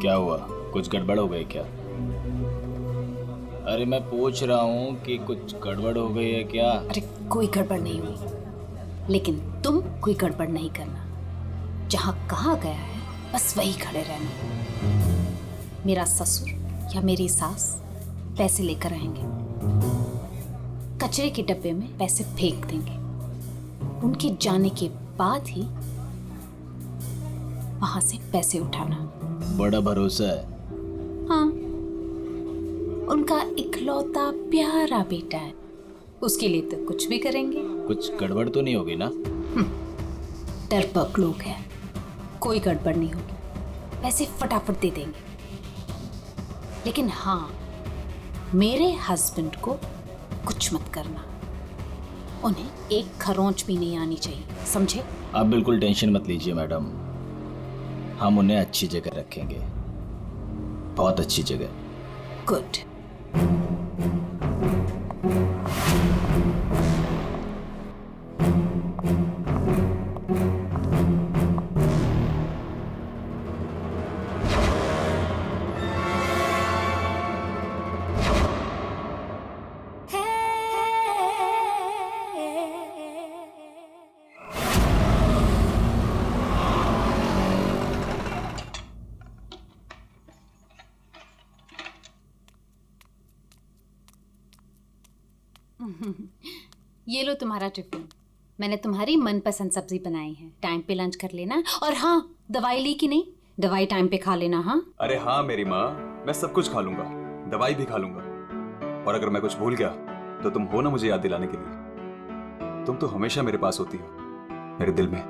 क्या हुआ, कुछ गड़बड़ हो गई क्या? अरे मैं पूछ रहा हूँ कि कुछ गड़बड़ हो गई है क्या? अरे कोई गड़बड़ नहीं हुई, लेकिन तुम कोई गड़बड़ नहीं करना। जहाँ कहा गया है बस वही खड़े रहना। मेरा ससुर या मेरी सास पैसे लेकर आएंगे, कचरे के डब्बे में पैसे फेंक देंगे। उनके जाने के बाद ही वहां से पैसे उठाना। बड़ा भरोसा है। हाँ, उनका इकलौता प्यारा बेटा है, उसके लिए तो कुछ भी करेंगे। कुछ गड़बड़ तो नहीं होगी ना? डरपोक लोग हैं, कोई गड़बड़ नहीं होगी, पैसे फटाफट दे देंगे। लेकिन हाँ, मेरे हस्बैंड को कुछ मत करना, उन्हें एक खरोंच भी नहीं आनी चाहिए, समझे? आप बिल्कुल टेंशन मत लीजिए मैडम, हम उन्हें अच्छी जगह रखेंगे, बहुत अच्छी जगह। गुड। ये लो तुम्हारा टिफिन, मैंने तुम्हारी मनपसंद सब्जी बनाई है। टाइम पे लंच कर लेना। और हाँ, दवाई ली कि नहीं? दवाई टाइम पे खा लेना। हाँ अरे हाँ मेरी माँ, मैं सब कुछ खा लूंगा, दवाई भी खा लूंगा। और अगर मैं कुछ भूल गया तो तुम हो ना मुझे याद दिलाने के लिए। तुम तो हमेशा मेरे पास होती हो, मेरे दिल में।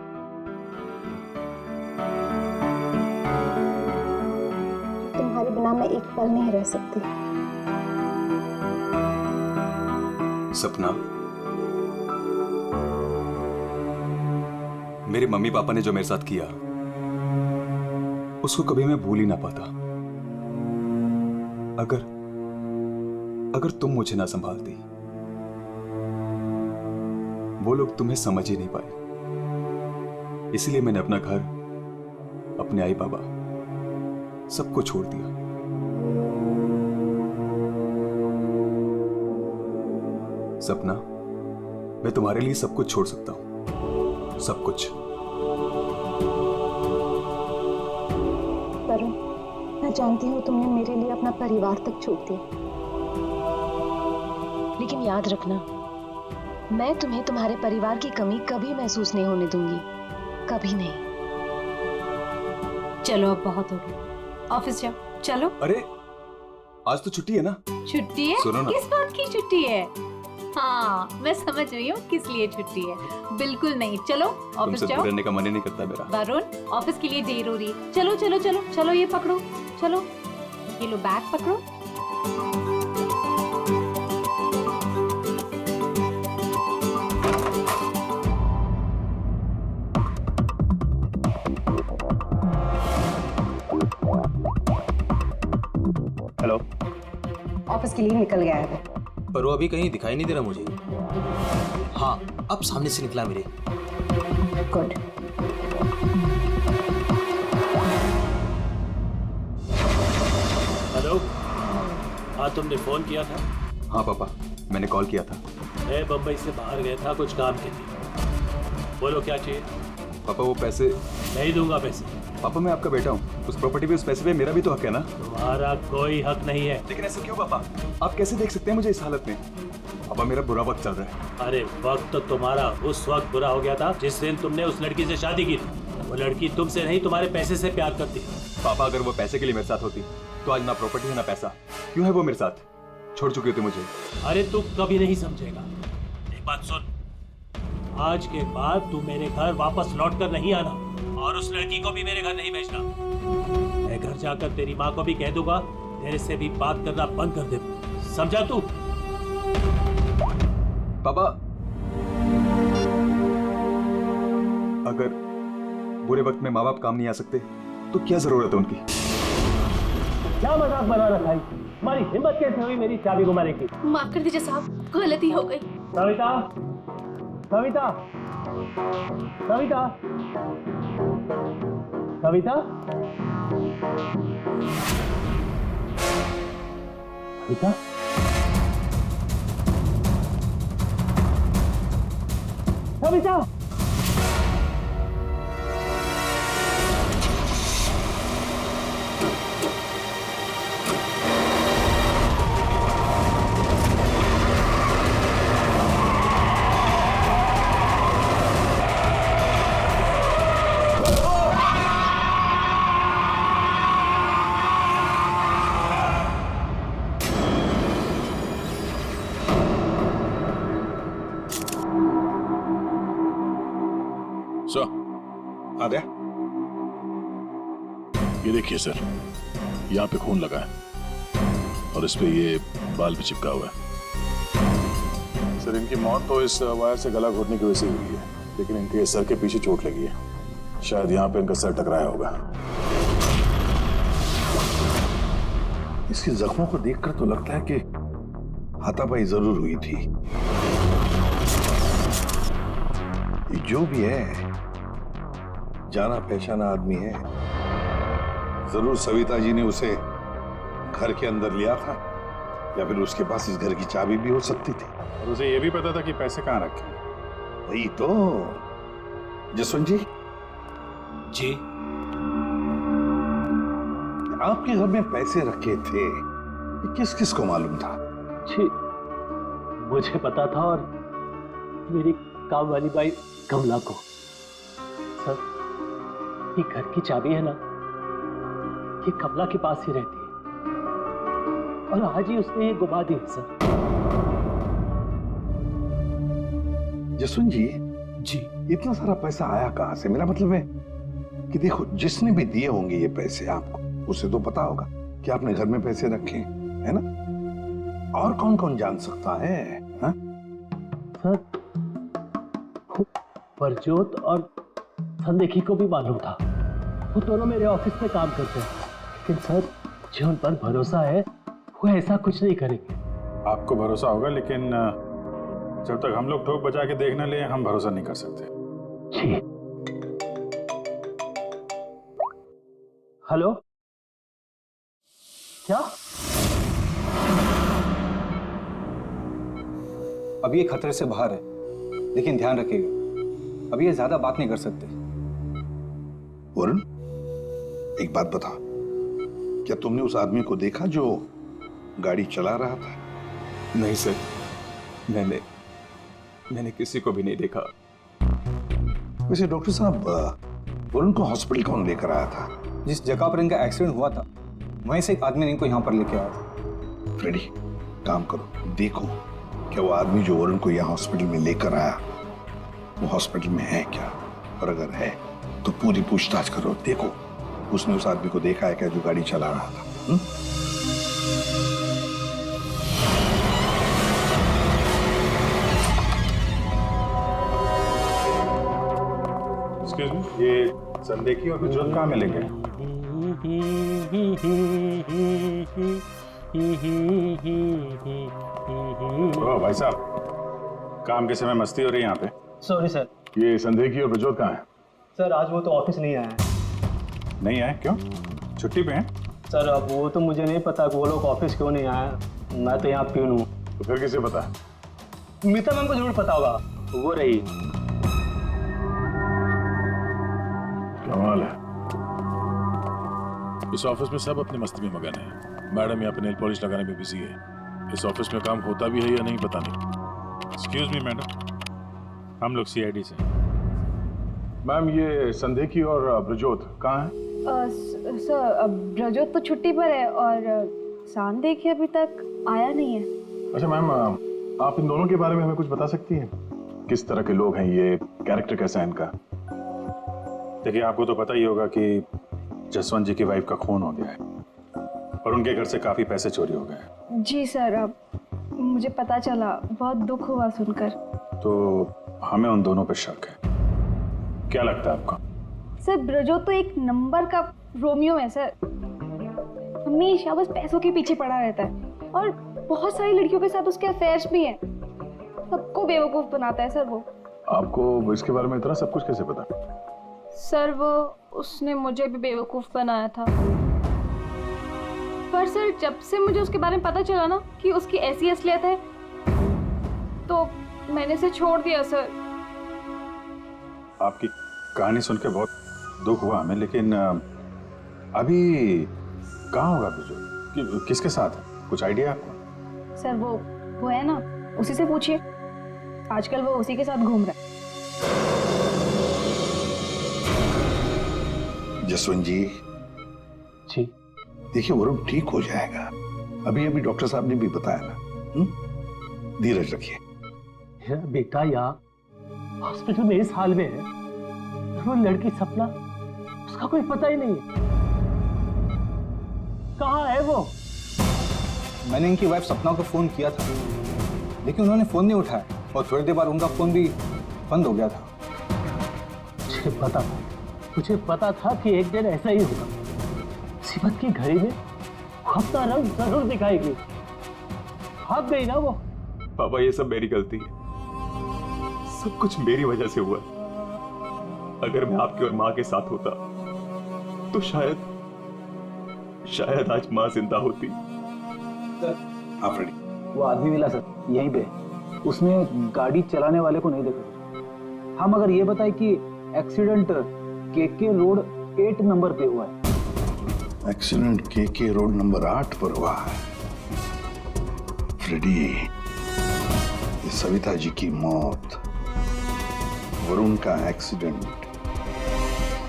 तुम्हारे बिना मैं एक पल नहीं रह सकती। सपना, मेरे मम्मी पापा ने जो मेरे साथ किया उसको कभी मैं भूल ही ना पाता। अगर तुम मुझे ना संभालती, वो लोग तुम्हें समझ ही नहीं पाए। इसलिए मैंने अपना घर, अपने आई बाबा, सबको छोड़ दिया। सपना, मैं तुम्हारे लिए सब कुछ छोड़ सकता हूं, सब कुछ। वरुण, मैं जानती हूँ तुमने मेरे लिए अपना परिवार तक छोड़ दिया, लेकिन याद रखना, मैं तुम्हें तुम्हारे परिवार की कमी कभी महसूस नहीं होने दूंगी, कभी नहीं। चलो अब बहुत हो गया, ऑफिस जाओ। चलो। अरे आज तो छुट्टी है ना? छुट्टी है? सुनो ना। किस बात की छुट्टी है? हाँ, मैं समझ रही हूँ किस लिए छुट्टी है। बिल्कुल नहीं, चलो ऑफिस तुमसे जाओ। दूर रहने का मन ही नहीं करता मेरा। वरुण, ऑफिस के लिए देर हो रही है। चलो चलो चलो चलो, ये पकड़ो, चलो ये लो बैग पकड़ो। हेलो। ऑफिस के लिए निकल गया है। पर वो अभी कहीं दिखाई नहीं दे रहा मुझे। हाँ, अब सामने से निकला मेरे। गुड। हेलो। हाँ, तुमने फोन किया था? हाँ पापा, मैंने कॉल किया था। मैं बम्बई से बाहर गया था कुछ काम के लिए। बोलो क्या चाहिए? पापा वो पैसे। नहीं दूंगा पैसे। पापा मैं आपका बेटा हूँ, उस प्रॉपर्टी पे, उस पैसे पे मेरा भी तो हक है ना? तुम्हारा कोई हक नहीं है। लेकिन ऐसा क्यों पापा? आप कैसे देख सकते हैं मुझे इस हालत में? पापा मेरा बुरा वक्त चल रहा है। अरे वक्त तो तुम्हारा उस वक्त बुरा हो गया था जिस दिन तुमने उस लड़की से शादी की थी। वो लड़की तुमसे नहीं तुम्हारे पैसे से प्यार करती। पापा अगर वो पैसे के लिए मेरे साथ होती तो आज ना प्रॉपर्टी है ना पैसा। क्यों है वो मेरे साथ? छोड़ चुके थे मुझे। अरे तू कभी नहीं समझेगा। एक बात सुन, आज के बाद तू मेरे घर वापस लौट कर नहीं आना और उस लड़की को भी मेरे घर नहीं भेजना। मैं घर जाकर तेरी माँ को भी कह दूंगा तेरे से भी बात करना बंद कर दे। समझा तू? पापा अगर बुरे वक्त में माँ बाप काम नहीं आ सकते तो क्या जरूरत है उनकी? क्या मजाक बना रखा है? तुम्हारी हिम्मत कैसे हुई मेरी चाबी घुमाने की? माफ कर दीजिए साहब, गलती हो गई। कविता, कविता, कविता, कविता। सविता, सविता, सर, आद्या, ये देखिए सर, यहाँ पे खून लगा है और इस पे ये बाल भी चिपका हुआ है। सर, इनकी मौत तो इस वायर से गला घोटने की वजह से हुई है, लेकिन इनके सर के पीछे चोट लगी है। शायद यहाँ पे इनका सर टकराया होगा। इसके जख्मों को देखकर तो लगता है कि हाथापाई जरूर हुई थी। ये जो भी है, जाना पहचाना आदमी है। जरूर सविता जी ने उसे घर के अंदर लिया था, या फिर उसके पास इस घर की चाबी भी हो सकती थी। और उसे ये भी पता था कि पैसे कहाँ रखे हैं। वही तो। जसवंत जी, जी, आपके घर में पैसे रखे थे, ये किस किस को मालूम था? जी, मुझे पता था और मेरी काम वाली बाई कमला को। सर, ये घर की चाबी है ना, ये कमला के पास ही रहती है और आज ही उसने ये गुमा दी सर। जसवंत जी, जी, इतना सारा पैसा आया कहां से? मेरा मतलब है कि देखो, जिसने भी दिए होंगे ये पैसे आपको, उसे तो पता होगा कि आपने घर में पैसे रखे हैं, है ना? और कौन कौन जान सकता है? हा? सर, परजोत और संदेखी को भी मालूम था। वो दोनों मेरे ऑफिस में काम करते हैं, लेकिन सर, जो उन पर भरोसा है वो ऐसा कुछ नहीं करेंगे। आपको भरोसा होगा, लेकिन जब तक हम लोग ठोक बजा के देखने ले, हम भरोसा नहीं कर सकते। जी। हेलो, क्या? अब ये खतरे से बाहर है, लेकिन ध्यान रखिएगा, अभी ये ज्यादा बात नहीं कर सकते। वरुण, एक बात बता, क्या तुमने उस आदमी को देखा जो गाड़ी चला रहा था? नहीं सर, मैंने किसी को भी नहीं देखा। वैसे डॉक्टर साहब, वरुण को हॉस्पिटल कौन लेकर आया था? जिस जगह पर इनका एक्सीडेंट हुआ था, वहीं से एक आदमी ने इनको यहाँ पर लेके आया था। फ्रेडी, काम करो, देखो क्या वो आदमी जो वरुण को यहाँ हॉस्पिटल में लेकर आया, वो हॉस्पिटल में है क्या? और अगर है तो पूरी पूछताछ करो, देखो उसने उस आदमी को देखा है क्या जो गाड़ी चला रहा था? एक्सक्यूज मी, ये संदेखी और प्रज्वल कहाँ मिलेंगे? ओ भाई साहब, काम के समय मस्ती हो रही है यहाँ पे। Sorry sir. ये संदेखी और प्रज्वल कहाँ है? सर, आज वो तो ऑफिस नहीं आया है। नहीं आए? क्यों? छुट्टी पे हैं? सर, अब वो तो मुझे नहीं पता कि वो लोग ऑफिस क्यों नहीं आए। मैं तो यहाँ प्यून हूँ। तो फिर किसे पता? मीता मैम को जरूर पता होगा, वो रही। कमाल है, इस ऑफिस में सब अपनी मस्ती में मगन है। मैडम यहाँ पे नेल पॉलिश लगाने में बिजी है। इस ऑफिस में काम होता भी है या नहीं पता नहीं। एक्सक्यूज मी मैडम, हम लोग सीआईडी से। मैम, ये संदेखी और ब्रजोत कहाँ है? सर, ब्रजोत तो छुट्टी पर है और संदेखी अभी तक आया नहीं है। अच्छा मैम, आप इन दोनों के बारे में हमें कुछ बता सकती हैं? किस तरह के लोग हैं ये, कैरेक्टर कैसा है इनका? देखिए, आपको तो पता ही होगा कि जसवंत जी की वाइफ का खून हो गया है और उनके घर से काफी पैसे चोरी हो गए। जी सर, अब मुझे पता चला, बहुत दुख हुआ सुनकर। तो हमें उन दोनों पे शक है। क्या लगता है आपको? सर, ब्रजोत तो एक नंबर का रोमियो है सर। हमेशा बस पैसों के पीछे पड़ा रहता है और बहुत सारी लड़कियों के साथ उसके अफेयर्स भी हैं। सबको बेवकूफ बनाता है सर वो। आपको इसके बारे में इतना सब कुछ कैसे पता? सर, वो उसने मुझे भी बेवकूफ बनाया था। सर जब से मुझे उसके बारे में पता चला ना कि उसकी ऐसी असलियत है तो मैंने इसे छोड़ दिया सर। आपकी कहानी सुन के बहुत दुख हुआ हमें, लेकिन अभी कहाँ होगा बिजू? किसके साथ है? कुछ आइडिया आपको? सर वो है ना, उसी से पूछिए। आजकल वो उसी के साथ घूम रहा है। जसवंत जी, देखिए वरुण ठीक हो जाएगा। अभी अभी डॉक्टर साहब ने भी बताया ना। धीरज रखिए। बेटा यहाँ हॉस्पिटल में इस हाल में है, वो लड़की सपना, उसका कोई पता ही नहीं है। कहाँ है वो? मैंने इनकी वाइफ सपना को फोन किया था, लेकिन उन्होंने फोन नहीं उठाया और थोड़ी देर बाद उनका फोन भी बंद हो गया था। मुझे पता था कि एक दिन ऐसा ही होगा। मुसीबत की घड़ी में वो अपना रंग जरूर दिखाएगी। भाग गई ना वो। पापा ये सब मेरी गलती है, सब कुछ मेरी वजह से हुआ। अगर मैं आपकी और माँ के साथ होता तो शायद आज माँ जिंदा होती। आप रेडी? वो आदमी मिला सर यहीं पे, उसने गाड़ी चलाने वाले को नहीं देखा। हम अगर ये बताए कि एक्सीडेंट केके रोड 8 नंबर पे हुआ है। एक्सीडेंट केके रोड नंबर 8 पर हुआ है। फ्रेडी, ये सविता जी की मौत, वरुण का एक्सीडेंट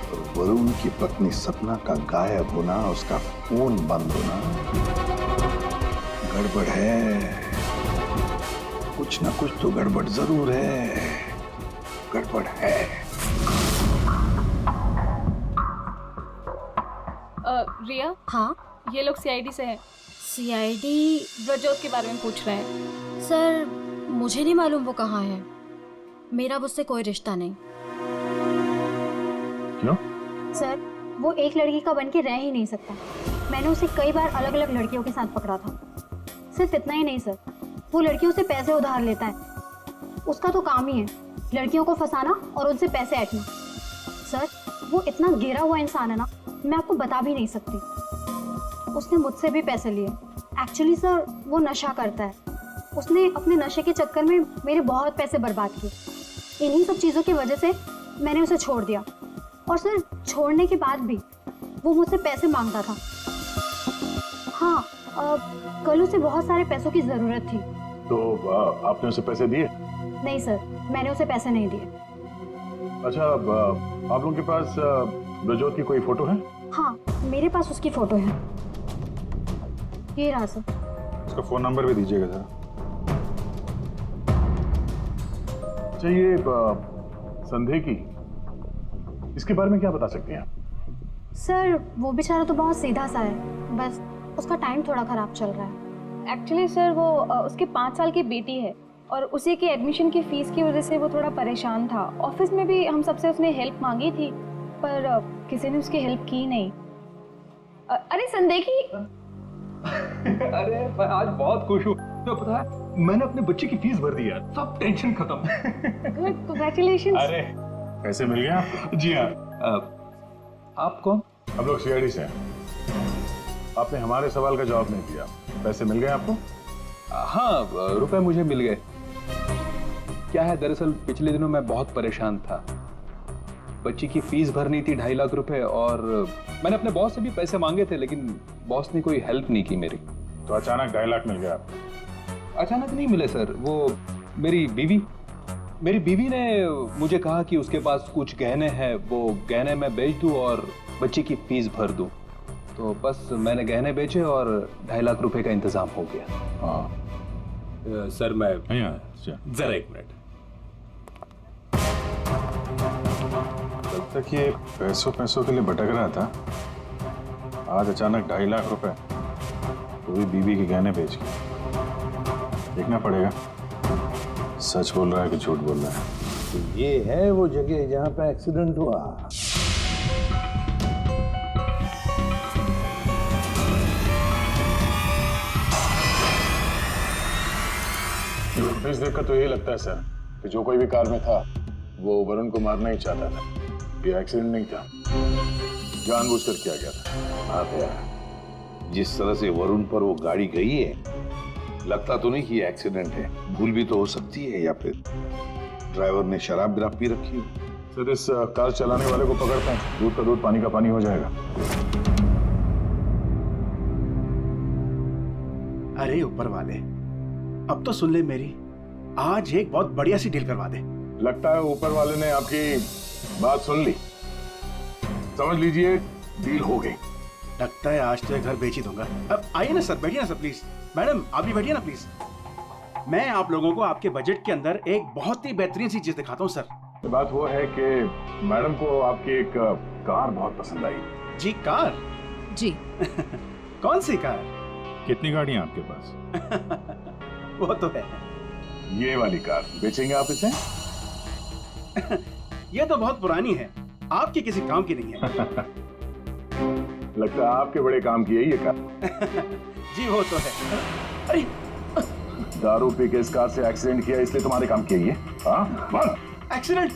और वरुण की पत्नी सपना का गायब होना, उसका फोन बंद होना, गड़बड़ है। कुछ ना कुछ तो गड़बड़ जरूर है। गड़बड़ है। रिया, हाँ ये लोग सीआईडी से हैं। सीआईडी? ब्रजोत के बारे में पूछ रहे हैं। सर मुझे नहीं मालूम वो कहाँ है, मेरा उससे कोई रिश्ता नहीं। क्यों? सर वो एक लड़की का बन के रह ही नहीं सकता। मैंने उसे कई बार अलग अलग लड़कियों के साथ पकड़ा था। सिर्फ इतना ही नहीं सर, वो लड़कियों से पैसे उधार लेता है। उसका तो काम ही है लड़कियों को फंसाना और उनसे पैसे ऐंठना। सर वो इतना गिरा हुआ इंसान है ना, मैं आपको बता भी नहीं सकती। उसने मुझसे भी पैसे लिए। एक्चुअली सर वो नशा करता है। उसने अपने नशे के चक्कर में मेरे बहुत पैसे बर्बाद किए। इन्हीं सब चीज़ों की वजह से मैंने उसे छोड़ दिया। और सर छोड़ने के बाद भी वो मुझसे पैसे मांगता था। हाँ, कल उसे बहुत सारे पैसों की ज़रूरत थी। तो आपने उसे पैसे दिए? नहीं सर, मैंने उसे पैसे नहीं दिए। अच्छा, आप लोगों के पास ब्रजोत की कोई फोटो है? हाँ, मेरे पास उसकी फोटो है। ये रहा सर। उसका फोन नंबर भी दीजिएगा जरा। अच्छा, ये संदेह की, इसके बारे में क्या बता सकते हैं? सर वो बेचारा तो बहुत सीधा सा है, बस उसका टाइम थोड़ा खराब चल रहा है। एक्चुअली सर वो उसके 5 साल की बेटी है और उसी के एडमिशन की फीस की वजह से वो थोड़ा परेशान था। ऑफिस में भी हम सबसे उसने हेल्प मांगी थी, पर किसी ने उसकी हेल्प की नहीं। अरे संदेखी। अरे मैं आज बहुत खुश हूँ। तो पता है मैंने अपने बच्चे की फीस भर दी यार, सब टेंशन खत्म। Good, congratulations. अरे पैसे मिल गए आपको? जी हाँ। आप कौन? हम लोग सीआईडी से हैं। आपने हमारे सवाल का जवाब नहीं दिया। पैसे मिल गए आपको? हाँ, रुपए मुझे मिल गए। क्या है दरअसल पिछले दिनों मैं बहुत परेशान था। बच्ची की फीस भरनी थी 2.5 लाख रुपए और मैंने अपने बॉस से भी पैसे मांगे थे, लेकिन बॉस ने कोई हेल्प नहीं की मेरी। तो अचानक 2.5 लाख मिल गया आपको? अचानक नहीं मिले सर, वो मेरी बीवी ने मुझे कहा कि उसके पास कुछ गहने हैं, वो गहने मैं बेच दूं और बच्ची की फीस भर दूं। तो बस मैंने गहने बेचे और 2.5 लाख रुपए का इंतजाम हो गया। हाँ सर मैं जरा 1 मिनट। कल तक ये पैसों के लिए भटक रहा था, आज अचानक 2.5 लाख रुपए, वो भी बीवी के गहने बेच के। देखना पड़ेगा सच बोल रहा है कि झूठ बोल रहा है। तो ये है वो जगह जहां पे एक्सीडेंट हुआ। फुटेज देखकर तो यही लगता है सर कि जो कोई भी कार में था वो वरुण को मारना ही चाहता था। ये एक्सीडेंट नहीं था, जानबूझकर किया गया था। हाँ भैया, जिस तरह से वरुण पर वो गाड़ी गई है, लगता तो नहीं कि ये एक्सीडेंट है। भूल भी तो हो सकती है, या फिर ड्राइवर ने शराब विराब पी रखी हो। सर इस कार चलाने वाले को पकड़ता हूँ, दूध का दूध पानी का पानी हो जाएगा। अरे ऊपर वाले, अब तो सुन ले मेरी, आज एक बहुत बढ़िया सी डील करवा दे। लगता है ऊपर वाले ने आपकी बात सुन ली। समझ लीजिए डील हो गई। लगता है आज तो ये घर बेच ही दूंगा। अब आइए ना सर, बैठिए ना सर प्लीज। मैडम आप भी बैठिए ना प्लीज। मैं आप लोगों को आपके बजट के अंदर एक बहुत ही बेहतरीन सी चीज दिखाता हूँ सर। बात वो है कि मैडम को आपकी एक कार बहुत पसंद आई। जी कार? जी। कौन सी कार? कितनी गाड़ियां आपके पास? वो तो है। ये वाली कार बेचेंगे आप इसे? ये तो बहुत पुरानी है, आपकी किसी काम की नहीं है। लगता है आपके बड़े काम की है ये कार। जी वो तो है। अरे दारू पी के इस कार से एक्सीडेंट किया इसलिए तुम्हारे काम की है ये? हाँ? एक्सीडेंट?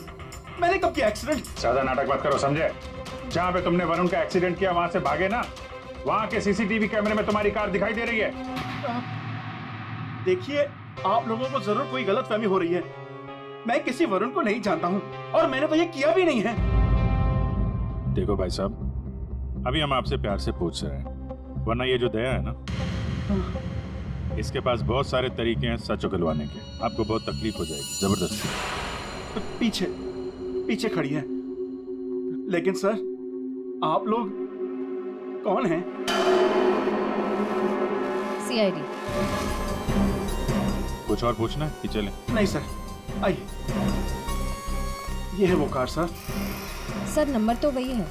मैंने कब किया एक्सीडेंट? ज्यादा नाटक मत करो, समझे? जहाँ पे तुमने वरुण का एक्सीडेंट किया वहां से भागे ना, वहां के सीसीटीवी कैमरे में तुम्हारी कार दिखाई दे रही है। देखिए आप लोगों को जरूर कोई गलतफहमी हो रही है। मैं किसी वरुण को नहीं जानता हूँ और मैंने तो ये किया भी नहीं है। देखो भाई साहब, अभी हम आपसे प्यार से पूछ रहे हैं, वरना ये जो दया है ना, इसके पास बहुत सारे तरीके हैं सच उगलवाने के। आपको बहुत तकलीफ हो जाएगी जबरदस्ती। पीछे पीछे खड़ी है। लेकिन सर आप लोग कौन हैं? सीआईडी। कुछ और पूछना है कि चलें? नहीं सर, आइए। ये है वो कार सर। सर नंबर तो वही है।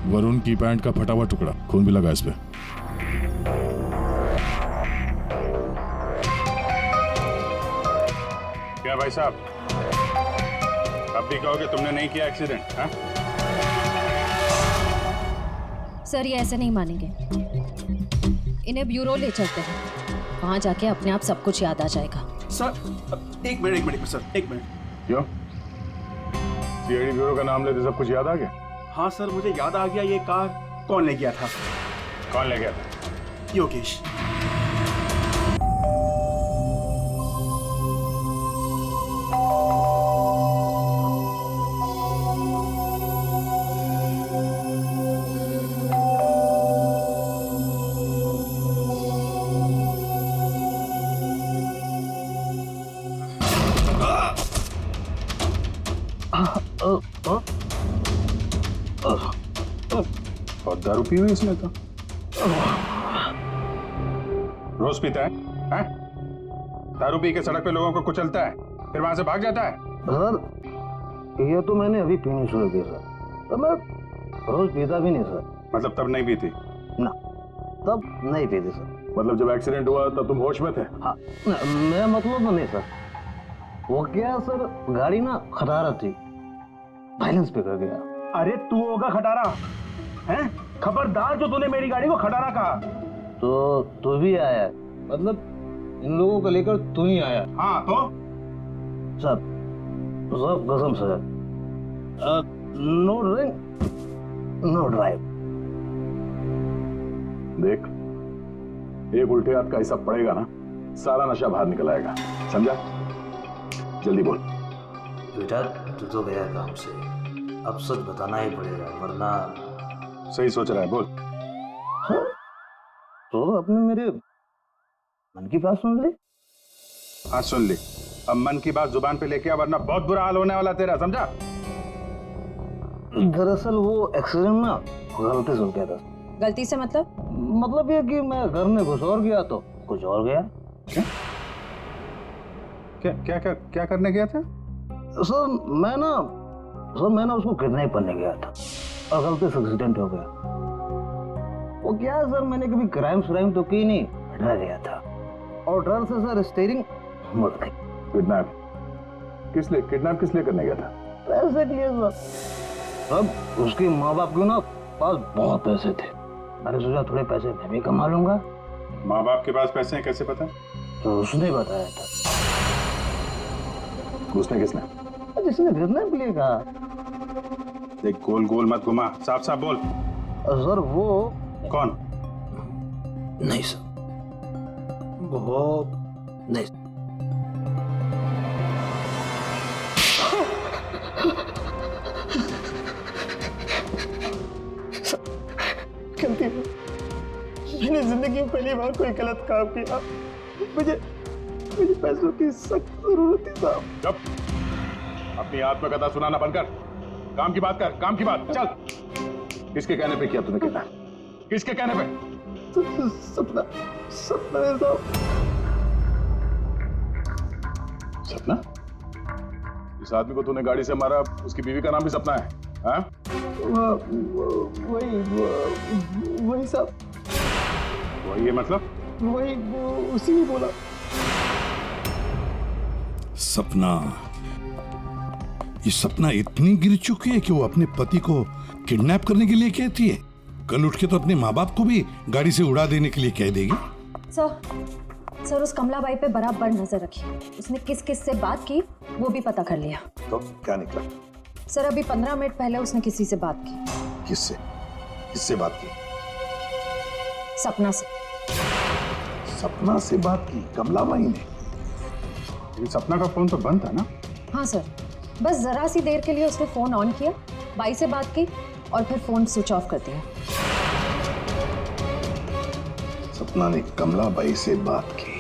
वरुण की पैंट का फटा हुआ टुकड़ा, खून भी लगा इस पे। क्या भाई साहब, अब भी कहोगे तुमने नहीं किया एक्सीडेंट? हाँ? सर ये ऐसे नहीं मानेंगे, इन्हें ब्यूरो ले चलते हैं, वहां जाके अपने आप सब कुछ याद आ जाएगा। सर एक मिनट सर, एक मिनट। क्यों? सीआईडी ब्यूरो का नाम लेते सब कुछ याद आ गया? हाँ सर मुझे याद आ गया, ये कार कौन ले गया था? कौन ले गया था? योगेश। और दारू पी हुई इसने तो। रोज पीता है? हैं? दारू पी के सड़क पे लोगों को कुचलता है, फिर वहां से भाग जाता है। सर ये तो मैंने अभी पीनी शुरू की सर, तो मैं रोज पीता भी नहीं सर। मतलब तब नहीं पीती? ना, तब नहीं पीती सर। मतलब जब एक्सीडेंट हुआ तब तुम होश में थे? हाँ, मैं मतलब तो नहीं सर। वो क्या सर, गाड़ी ना खटारा थी, बैलेंस पे कर गया। अरे तू होगा खटारा हैं? खबरदार जो तूने मेरी गाड़ी को खटारा कहा। तो तू भी आया, मतलब इन लोगों को लेकर तू ही आया? हाँ तो सर कसम sir, no drink no drive. देख, एक उल्टे हाथ का हिसाब पड़ेगा ना, सारा नशा बाहर निकल आएगा, समझा? जल्दी बोल। बेटा तू तो गया काम से, अब सच बताना ही पड़ेगा वरना। सही सोच रहा है, बोल। हाँ? तो आपने मेरे मन की बात सुन ली? हाँ सुन ली, अब मन की बात जुबान पे लेके आ, वरना बहुत बुरा हाल होने वाला तेरा, समझा? दरअसल वो एक्सीडेंट ना गलती से हो गया था। गलती से मतलब ये कि मैं घर में घुस और गया तो कुछ और गया। क्या क्या क्या क्या, क्या करने गया था? सर मैं उसको किडनैप करने गया था और गलती से एक्सीडेंट हो गया। वो क्या है सर, मैंने कभी क्राइम तो की नहीं, डर गया था और डर से सर स्टीयरिंग मुड़ गई। किडनैप किस लिए करने गया था? पैसे के लिए सर। अब उसके माँ बाप के ना पास बहुत पैसे थे। मैंने सोचा थोड़े पैसे मैं भी कमा लूंगा। माँ बाप के पास पैसे हैं कैसे पता? तो उसने बताया था। उसने किसने? जिसने किडनैप के लिए कहा। देख गोल गोल मत घुमा, साफ साफ बोल। सर वो कौन? नहीं सर, वो नहीं। गलती है, मैंने जिंदगी में पहली बार कोई गलत काम किया। मुझे पैसों की सख्त जरूरत थी साहब। जब अपनी आत्मकथा सुनाना बंद कर, काम की बात कर, काम की बात। चल, किसके कहने पे किया तूने कितना? किसके कहने पे? सपना है साहब। सपना? इस आदमी को तूने गाड़ी से मारा, उसकी बीवी का नाम भी सपना है? हाँ? वही साहब। वही है मतलब? वही उसी ने बोला। सपना, ये सपना इतनी गिर चुकी है कि वो अपने पति को किडनैप करने के लिए कहती है। कल उठ के तो अपने माँ बाप को भी गाड़ी से उड़ा देने के लिए कह देगी। सर उस कमलाबाई पे बराबर नजर रखी। उसने किस किस से बात की वो भी पता कर लिया। तो क्या निकला? सर अभी 15 मिनट पहले उसने किसी से बात की। किससे? किससे बात की? सपना से। सपना से बात की कमलाबाई ने? सपना का फोन तो बंद था ना? हाँ सर, बस जरा सी देर के लिए उसने फोन ऑन किया, बाई से बात की और फिर फोन स्विच ऑफ कर दिया। सपना ने कमलाबाई से बात की।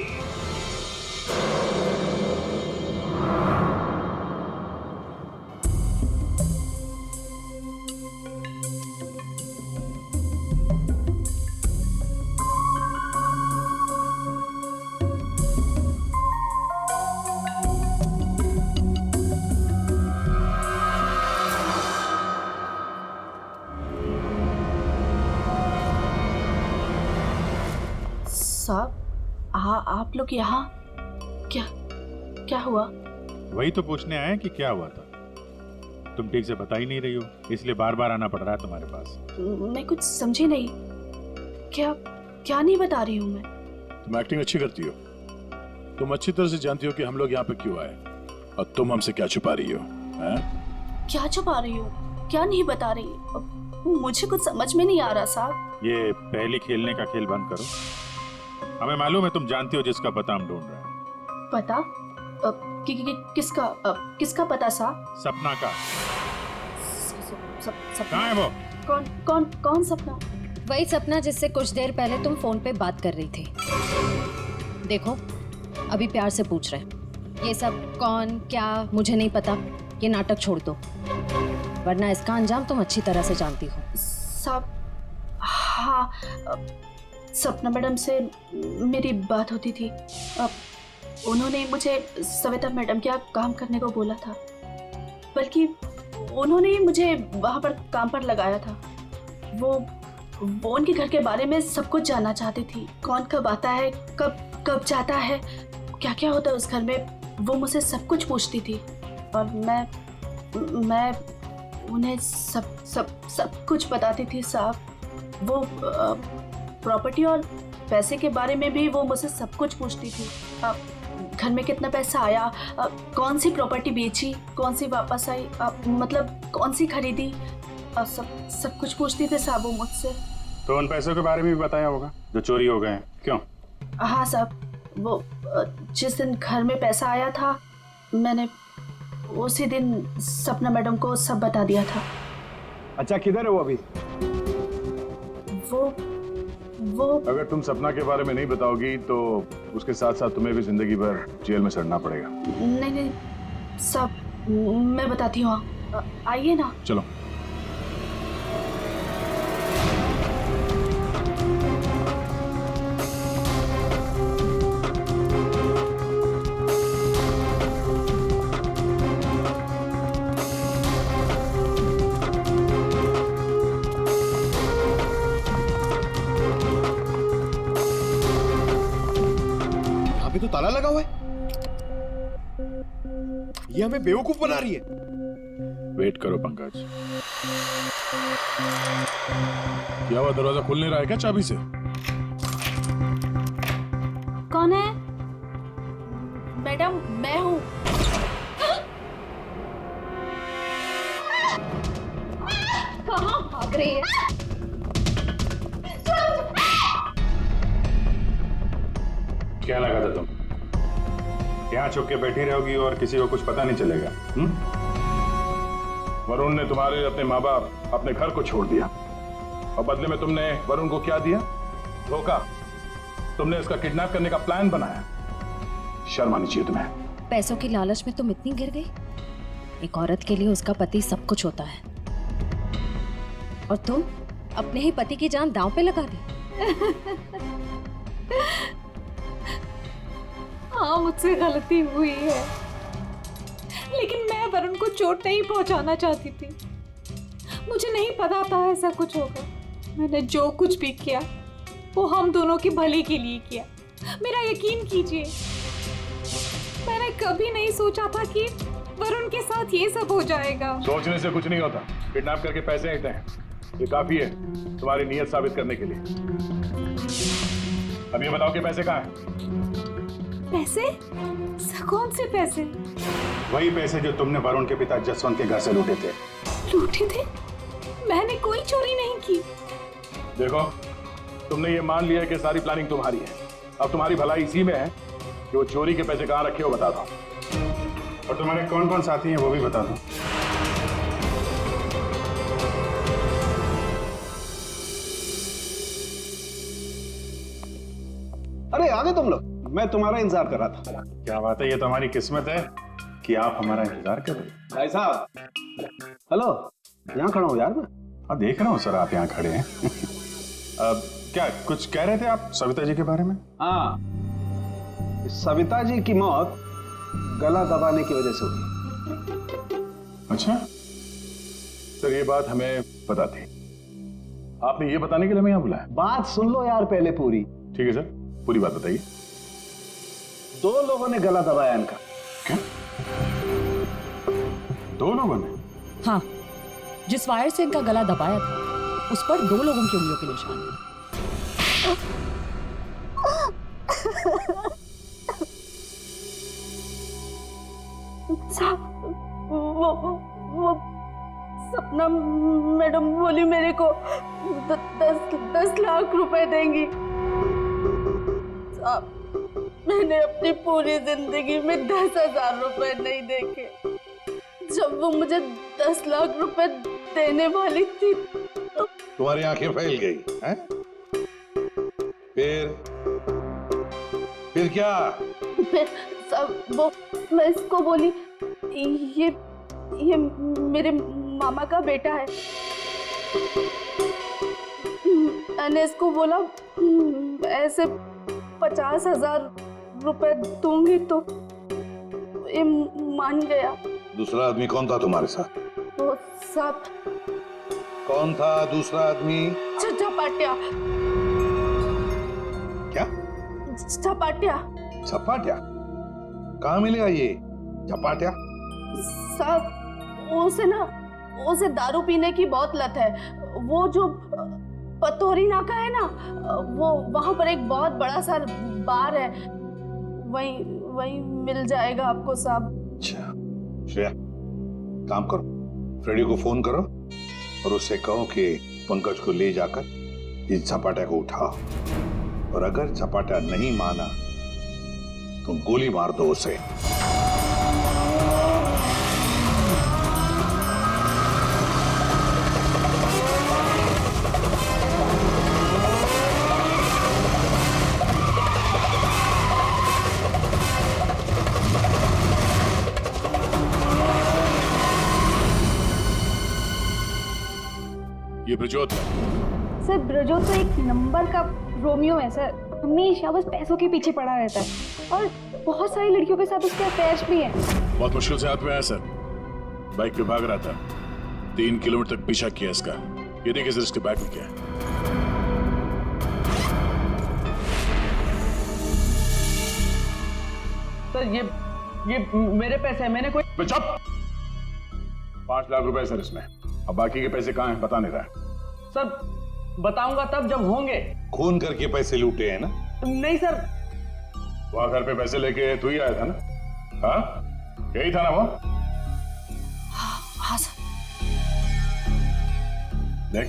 साहब, आप लोग यहाँ क्या हुआ? वही तो पूछने आए कि क्या हुआ था। तुम ठीक से बता ही नहीं रही हो, इसलिए बार बार आना पड़ रहा है तुम्हारे पास। मैं कुछ समझी नहीं। क्या नहीं बता रही हूँ मैं। तुम एक्टिंग अच्छी करती हो। तुम अच्छी तरह से जानती हो कि हम लोग यहाँ पे क्यों आए और तुम हमसे क्या छुपा रही हो? क्या छुपा रही हो? क्या नहीं बता रही? मुझे कुछ समझ में नहीं आ रहा साहब। ये पहली खेलने का खेल बंद करो। हमें मालूम है तुम जानती हो जिसका पता हम ढूंढ रहे हैं। पता? किसका पता साहब? सपना का। सपना? कहाँ है वो? कौन सपना? वही सपना जिससे कुछ देर पहले तुम फोन पे बात कर रही थी। देखो अभी प्यार से पूछ रहे हैं, ये सब कौन क्या मुझे नहीं पता, ये नाटक छोड़ दो, वरना इसका अंजाम तुम अच्छी तरह से जानती हो। साहब, हाँ, सपना मैडम से मेरी बात होती थी। उन्होंने मुझे सविता मैडम के यहाँ काम करने को बोला था, बल्कि उन्होंने ही मुझे वहाँ पर काम पर लगाया था। वो उनके घर के बारे में सब कुछ जानना चाहती थी। कौन कब आता है, कब जाता है, क्या क्या होता है उस घर में, वो मुझसे सब कुछ पूछती थी। और मैं उन्हें सब कुछ बताती थी साहब। वो प्रॉपर्टी और पैसे के बारे में भी वो मुझसे सब कुछ पूछती थी। घर में कितना पैसा आया, कौन सी प्रॉपर्टी बेची, कौन सी वापस आई, मतलब कौन सी खरीदी, सब कुछ पूछती थी साहब वो मुझसे। तो उन पैसों के बारे में भी बताया होगा जो चोरी हो गए हैं, क्यों? हाँ साहब, वो जिस दिन घर में पैसा आया था मैंने उसी दिन सपना मैडम को सब बता दिया था। अच्छा, किधर है वो अभी? वो अगर तुम सपना के बारे में नहीं बताओगी तो उसके साथ साथ तुम्हें भी जिंदगी भर जेल में सड़ना पड़ेगा। नहीं सब मैं बताती हूँ, आइए ना। चलो। तो ताला लगा हुआ है, ये हमें बेवकूफ बना रही है। वेट करो पंकज। क्या हुआ, दरवाजा खुल नहीं रहा है क्या चाबी से? कौन है? मैडम मैं हूँ। कहाँ भाग रही है? क्या लगा था तुम यहाँ छुप के बैठी रहोगी और किसी को कुछ पता नहीं चलेगा? वरुण ने तुम्हारे अपने माँ बाप, अपने घर को छोड़ दिया और बदले में तुमने वरुण को क्या दिया? धोखा। तुमने इसका किडनैप करने का प्लान बनाया। शर्म आनी चाहिए तुम्हें। पैसों की लालच में तुम इतनी गिर गई? एक औरत के लिए उसका पति सब कुछ होता है और तुम अपने ही पति की जान दांव पे लगा दी। हाँ मुझसे गलती हुई है, लेकिन मैं वरुण को चोट नहीं पहुंचाना चाहती थी। मुझे नहीं पता था ऐसा कुछ होगा। मैंने जो कुछ भी किया वो हम दोनों के भले के लिए किया। मेरा यकीन कीजिए, मैंने कभी नहीं सोचा था कि वरुण के साथ ये सब हो जाएगा। सोचने से कुछ नहीं होता। किडनैप करके पैसे लेते हैं, ये काफी है तुम्हारी नीयत साबित करने के लिए। अब ये बताओ कि पैसे कहाँ हैं? पैसे? कौन से पैसे? वही पैसे जो तुमने वरुण के पिता जसवंत के घर से लूटे थे। लूटे थे? मैंने कोई चोरी नहीं की। देखो, तुमने ये मान लिया है कि सारी प्लानिंग तुम्हारी है। अब तुम्हारी भलाई इसी में है कि वो चोरी के पैसे कहाँ रखे हो बता दो। और तुम्हारे कौन कौन साथी हैं वो भी बता दो। अरे आ गए तुम लोग, मैं तुम्हारा इंतजार कर रहा था। क्या बात है, ये तो हमारी किस्मत है कि आप हमारा इंतजार कर रहे हैं। भाई साहब, हेलो, यहाँ खड़ा हूँ यार मैं। हाँ देख रहा हूँ सर, आप यहाँ खड़े हैं। अब क्या कुछ कह रहे थे आप सविता जी के बारे में? हाँ, सविता जी की मौत गला दबाने की वजह से हुई। अच्छा सर, ये बात हमें पता थी। आपने ये बताने के लिए हमें यहाँ बुलाया? बात सुन लो यार पहले पूरी। ठीक है सर, पूरी बात बताइए। 2 लोगों ने गला दबाया इनका। क्या? 2 लोगों ने? हाँ, जिस वायर से इनका गला दबाया था उस पर 2 लोगों की उंगलियों के निशान थे। वो सपना मैडम बोली मेरे को 10 लाख रुपए देंगी। साहब, मैंने अपनी पूरी जिंदगी में 10,000 रुपए नहीं देखे। जब वो मुझे 10 लाख रुपए देने वाली थी तो तुम्हारी आंखें फैल गई हैं? फिर क्या? फिर सब वो मैं इसको बोली ये मेरे मामा का बेटा है। मैंने इसको बोला ऐसे 50,000 रुपए दूंगी तो ये मान गया। दूसरा आदमी कौन था तुम्हारे साथ? वो सब कौन था दूसरा आदमी? झपाटिया। क्या? झपाटिया। झपाटिया? कहाँ मिलेगा ये झपाटिया? साहब, उसे दारू पीने की बहुत लत है। वो जो पतोरी नाका है ना, वो वहां पर एक बहुत बड़ा सा बार है, वही मिल जाएगा आपको साहब। अच्छा श्रेया, काम करो, फ्रेडी को फोन करो और उससे कहो कि पंकज को ले जाकर इस झपाटा को उठाओ, और अगर झपाटा नहीं माना तो गोली मार दो उसे। ये ब्रजोत है। सर ब्रजोत तो एक नंबर का रोमियो है सर। हमेशा बस पैसों के पीछे पड़ा रहता है और बहुत सारी लड़कियों के साथ उसके अफेयर्स भी हैं। बहुत मुश्किल से हाथ में आया सर। बाइक पे भाग रहा था, 3 किलोमीटर तक पीछा किया इसका। ये देखिए सर, इसके बैग में क्या है। सर ये मेरे पैसे हैं, मैंने कोई। चुप! 5 लाख रुपए सर इसमें। अब बाकी के पैसे कहाँ हैं बता नहीं रहा है। सर बताऊंगा तब जब होंगे। खून करके पैसे लूटे हैं ना? नहीं सर। वहां घर पे पैसे लेके तू ही आया था ना? हाँ यही था ना वो? हाँ सर। देख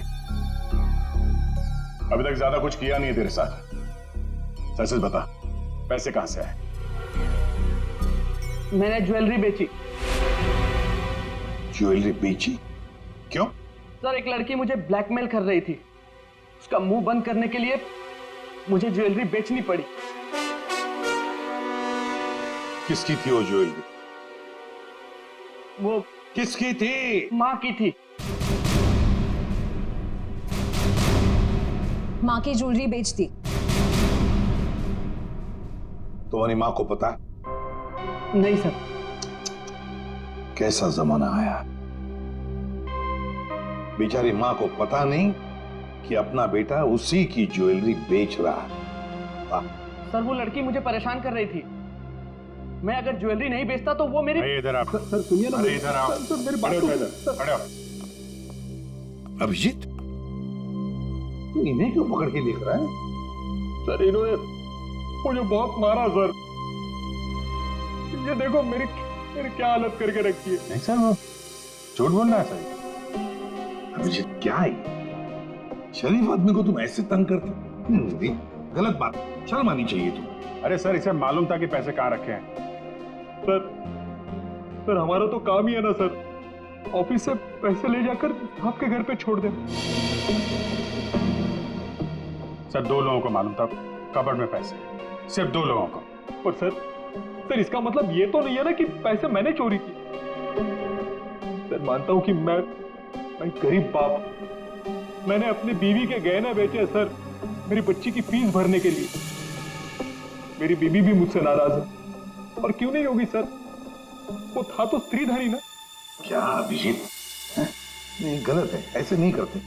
अभी तक ज्यादा कुछ किया नहीं है तेरे साथ, सच सच बता पैसे कहां से आए? मैंने ज्वेलरी बेची। ज्वेलरी बेची? क्यों? सर एक लड़की मुझे ब्लैकमेल कर रही थी, उसका मुंह बंद करने के लिए मुझे ज्वेलरी बेचनी पड़ी। किसकी थी वो ज्वेलरी? वो किसकी थी? माँ की थी। माँ की ज्वेलरी बेच दी। तुम्हारी माँ को पता? नहीं सर। कैसा जमाना आया, बेचारी माँ को पता नहीं कि अपना बेटा उसी की ज्वेलरी बेच रहा है। सर वो लड़की मुझे परेशान कर रही थी, मैं अगर ज्वेलरी नहीं बेचता तो वो मेरी। इधर आप। सर सुनिए ना। अरे इधर आओ। सर मेरी बात खड़े हो। अभिजीत तू इन्हें क्यों पकड़ के देख रहा है? सर इन्होंने मुझे बहुत मारा सर। ये देखो मेरी क्या हालत करके रखी है। नहीं सर वो झूठ बोल रहा है सर। अभिजीत क्या है, शरीफ आदमी को तुम ऐसे तंग करते? नहीं, गलत बात, शर्म आनी चाहिए तुम। अरे सर इसे मालूम था कि पैसे कहाँ रखे हैं। सर हमारा तो काम ही है ना सर, ऑफिस से पैसे ले जाकर आपके घर पे छोड़ दें। सर 2 लोगों को मालूम था कबर्ड में पैसे, सिर्फ 2 लोगों को। पर सर इसका मतलब ये तो नहीं है ना कि पैसे मैंने चोरी की। सर मानता हूं कि मैं गरीब बाप, मैंने अपनी बीवी के गहने बेचे सर मेरी बच्ची की फीस भरने के लिए। मेरी बीवी भी मुझसे नाराज है, और क्यों नहीं होगी सर, वो था तो स्त्रीधनी ना। क्या अभिजीत, नहीं गलत है, ऐसे नहीं करते।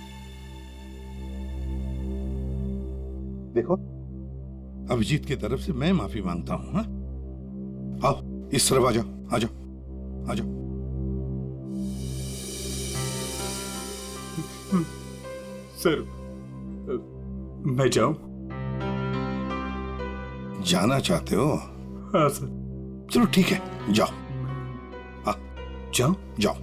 देखो अभिजीत की तरफ से मैं माफी मांगता हूं। हाँ आओ इस तरफ आ जाओ, आ जाओ, आ जाओ। सर मैं जाऊं? जाना चाहते हो? हाँ सर। चलो ठीक है, जाओ। जाओ? जाओ।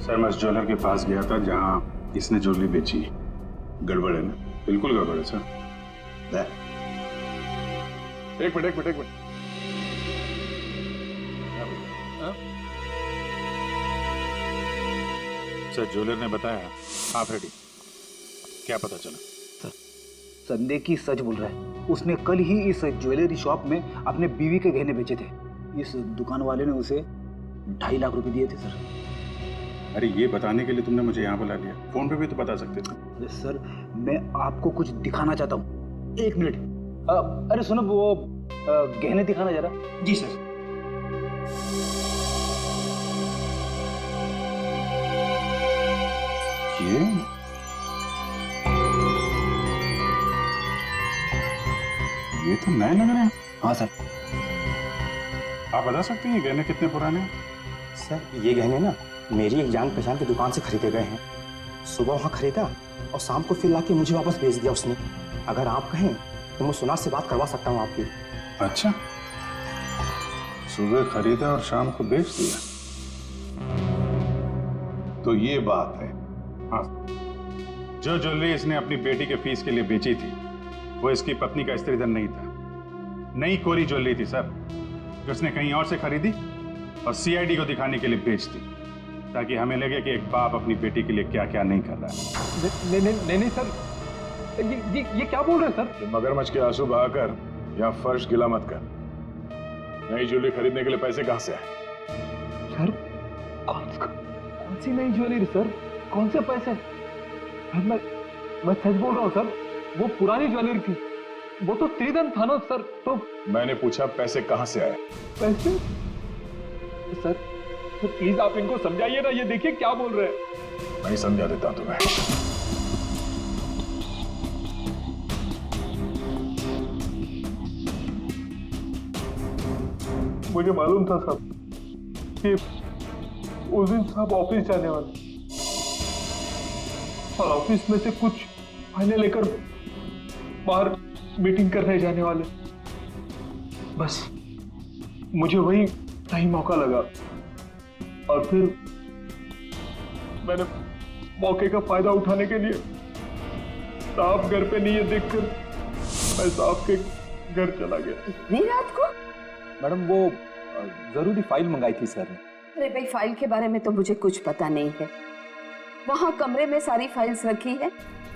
सर मैं उस ज्वेलर के पास गया था जहां इसने ज्वेलरी बेची। गड़बड़ है ना? बिल्कुल गड़बड़ है सर। एक मिनट। सर ज्वेलर ने बताया आप रेडी। क्या पता चला? संदेह की सच बोल रहा है, उसने कल ही इस ज्वेलरी शॉप में अपने बीवी के गहने बेचे थे। इस दुकान वाले ने उसे 2.5 लाख रुपए दिए थे सर। अरे ये बताने के लिए तुमने मुझे यहाँ बुला लिया, फोन पे भी तो बता सकते थे। अरे सर मैं आपको कुछ दिखाना चाहता हूँ, 1 मिनट। अरे सुनो वो गहने दिखाना जरा। जी सर। ये तो नए लग रहे हैं। हाँ सर। आप बता सकते हैं ये गहने कितने पुराने हैं? सर ये गहने ना मेरी एक जान पहचान की दुकान से खरीदे गए हैं। सुबह वहाँ खरीदा और शाम को फिर लाके मुझे वापस भेज दिया उसने। अगर आप कहें तो मैं सुनार से बात करवा सकता हूँ आपकी। अच्छा, सुबह खरीदा और शाम को बेच दिया, तो ये बात है। हाँ, जो ज्वेलरी इसने अपनी बेटी के फीस के लिए बेची थी वो इसकी पत्नी का स्त्रीधन नहीं था, नई कोरी ज्वेलरी थी सर, जो उसने कहीं और से खरीदी और सीआईडी को दिखाने के लिए बेच दी, ताकि हमें लगे कि एक बाप अपनी बेटी के लिए क्या क्या नहीं कर रहा है। नहीं सर, ये क्या बोल रहे हैं सर? मगरमच्छ के आंसू बहाकर यहाँ फर्श गिला मत कर। नई ज्वेलरी खरीदने के लिए पैसे कहाँ से आए? सर कौन सी नई ज्वेलरी सर, कौन से पैसे? मैं सच बोल रहा हूँ सर, वो पुरानी ज्वेलरी थी, वो तो स्त्रीधन था ना सर। तो मैंने पूछा पैसे कहाँ से आए? पैसे? सर प्लीज आप इनको समझाइए ना, ये देखिए क्या बोल रहे हैं। मैं समझा देता तुम्हें। मुझे मालूम था साहब कि उस दिन साहब ऑफिस जाने वाले और ऑफिस में से कुछ फाइलें लेकर बाहर मीटिंग करने जाने वाले। बस मुझे वही सही मौका लगा और फिर मैंने मौके का फायदा उठाने के लिए साहब घर पे नहीं है देखकर मैं साहब के घर चला गया। इतनी रात को? मैडम वो जरूरी फाइल मंगाई थी सर ने। अरे भाई, फाइल के बारे में तो मुझे कुछ पता नहीं है। वहाँ कमरे में सारी फाइल्स रखी है,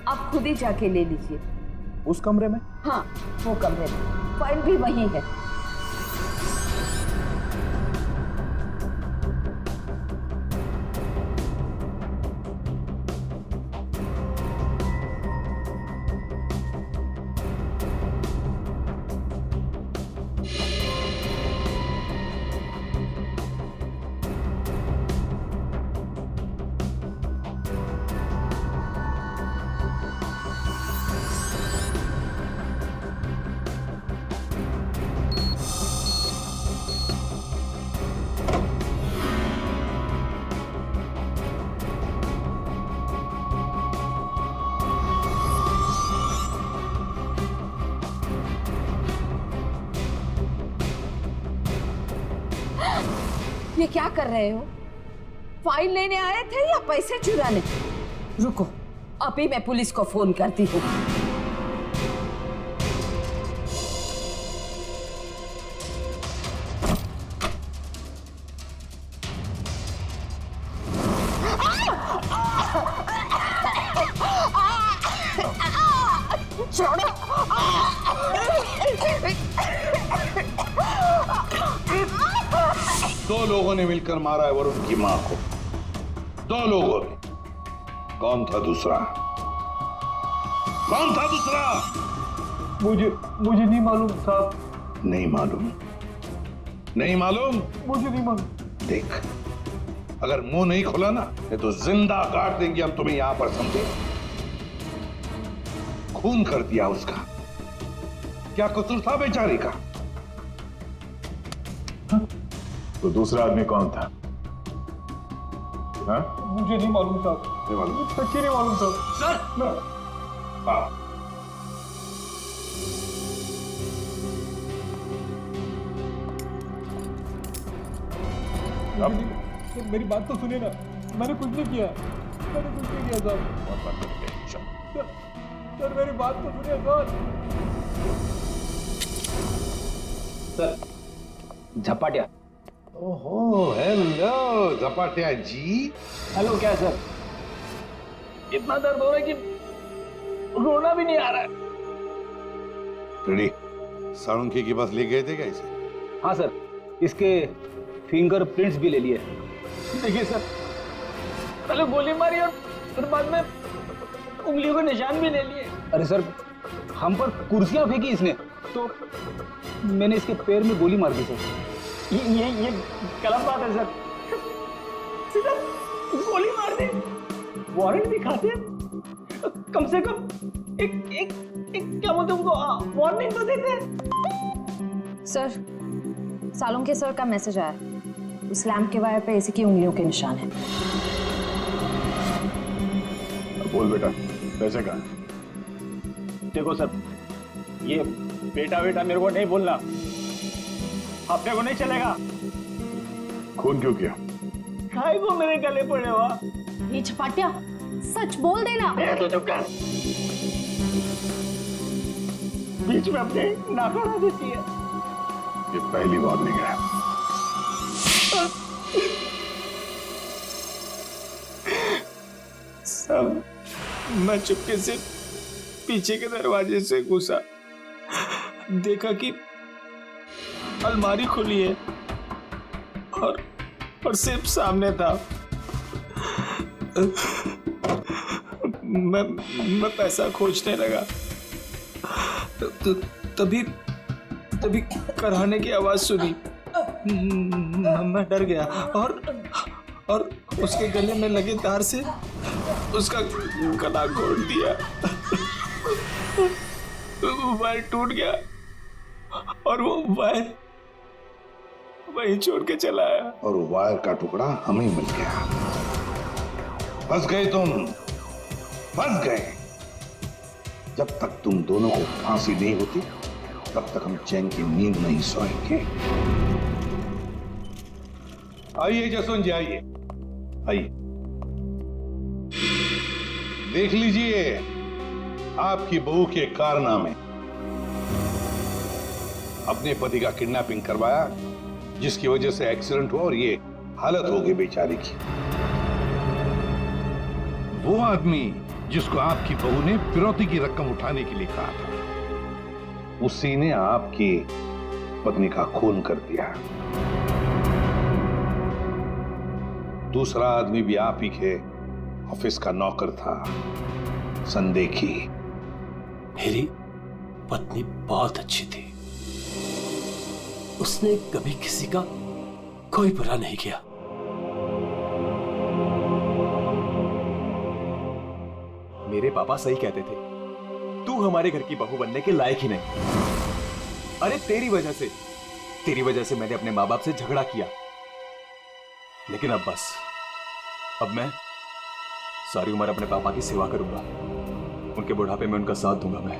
आप खुद ही जाके ले लीजिए। उस कमरे में? हाँ, वो कमरे में, फाइल भी वही है। ये क्या कर रहे हो? फाइल लेने आए थे या पैसे चुराने? रुको, अभी मैं पुलिस को फोन करती हूँ। दो लोगों ने मिलकर मारा है वरुण की मां को। दो लोगों ने। कौन था दूसरा? कौन था दूसरा? मुझे नहीं मालूम साहब। नहीं मालूम? नहीं मालूम? मुझे नहीं मालूम। देख, अगर मुंह नहीं खुला ना तो जिंदा काट देंगे हम तुम्हें यहां पर, समझे? खून कर दिया उसका। क्या कसूर था बेचारी का? तो दूसरा आदमी कौन था? हाँ? मुझे नहीं मालूम साहब। नहीं मालूम? सच्ची नहीं मालूम साहब। सर! हाँ। मेरी बात तो सुनिए ना, मैंने कुछ नहीं किया। मैंने कुछ नहीं किया साहब। सर मेरी बात तो सुनिए सर। झपाटिया। ओहो, हेलो झपाटिया जी। हेलो, क्या सर? इतना दर्द हो रहा है कि रोना भी नहीं आ रहा है। रेडी? साळुंखे के पास ले गए थे क्या इसे? हाँ सर, इसके फिंगरप्रिंट्स भी ले लिए। देखिए सर, पहले गोली मारी और फिर बाद में उंगलियों के निशान भी ले लिए। अरे सर, हम पर कुर्सियां फेंकी इसने तो मैंने इसके पैर में गोली मार दी सर। ये गलत बात है सर। सीधा गोली मार दी, वारंट भी खाते कम से कम एक क्या बोलते उनको वार्निंग तो देते। सर, सालुंखे सर का मैसेज आया है। उस लैंप के वायर पे इसी की उंगलियों के निशान है। बोल बेटा, पैसे कहाँ? देखो सर, ये बेटा मेरे को नहीं बोलना, अपने को नहीं चलेगा। खून क्यों किया? खाए को मेरे गले पड़े हुआ। ये झपाटिया, सच बोल देना। तो चुप कर। बीच में अपने नाक अड़ा देती है। ये पहली वार्निंग है। सब मैं चुपके से पीछे के दरवाजे से घुसा, देखा कि अलमारी खुली है और सिर्फ सामने था। मैं पैसा खोजने लगा तो तभी कराने की आवाज सुनी। मैं डर गया और उसके गले में लगे तार से उसका गला घोट दिया। वायर टूट गया और वो वहीं छोड़ के चला आया। और वो वायर का टुकड़ा हमें मिल गया। फंस गए तुम, फंस गए। जब तक तुम दोनों को फांसी नहीं होती तब तक हम चैन की नींद नहीं सोएंगे। आइए जसवंत जी, आइए आइए, देख लीजिए आपकी बहू के कारनामे। अपने पति का किडनैपिंग करवाया, जिसकी वजह से एक्सीडेंट हुआ और ये हालत हो गई बेचारी की। वो आदमी जिसको आपकी बहू ने फिरौती की रकम उठाने के लिए कहा था, उसी ने आपकी पत्नी का खून कर दिया। दूसरा आदमी भी आप ही के ऑफिस का नौकर था, संदेखी। मेरी पत्नी बहुत अच्छी थी, उसने कभी किसी का कोई बुरा नहीं किया। मेरे पापा सही कहते थे, तू हमारे घर की बहू बनने के लायक ही नहीं। अरे तेरी वजह से मैंने अपने माँ बाप से झगड़ा किया, लेकिन अब बस, अब मैं सारी उम्र अपने पापा की सेवा करूंगा, उनके बुढ़ापे में उनका साथ दूंगा मैं।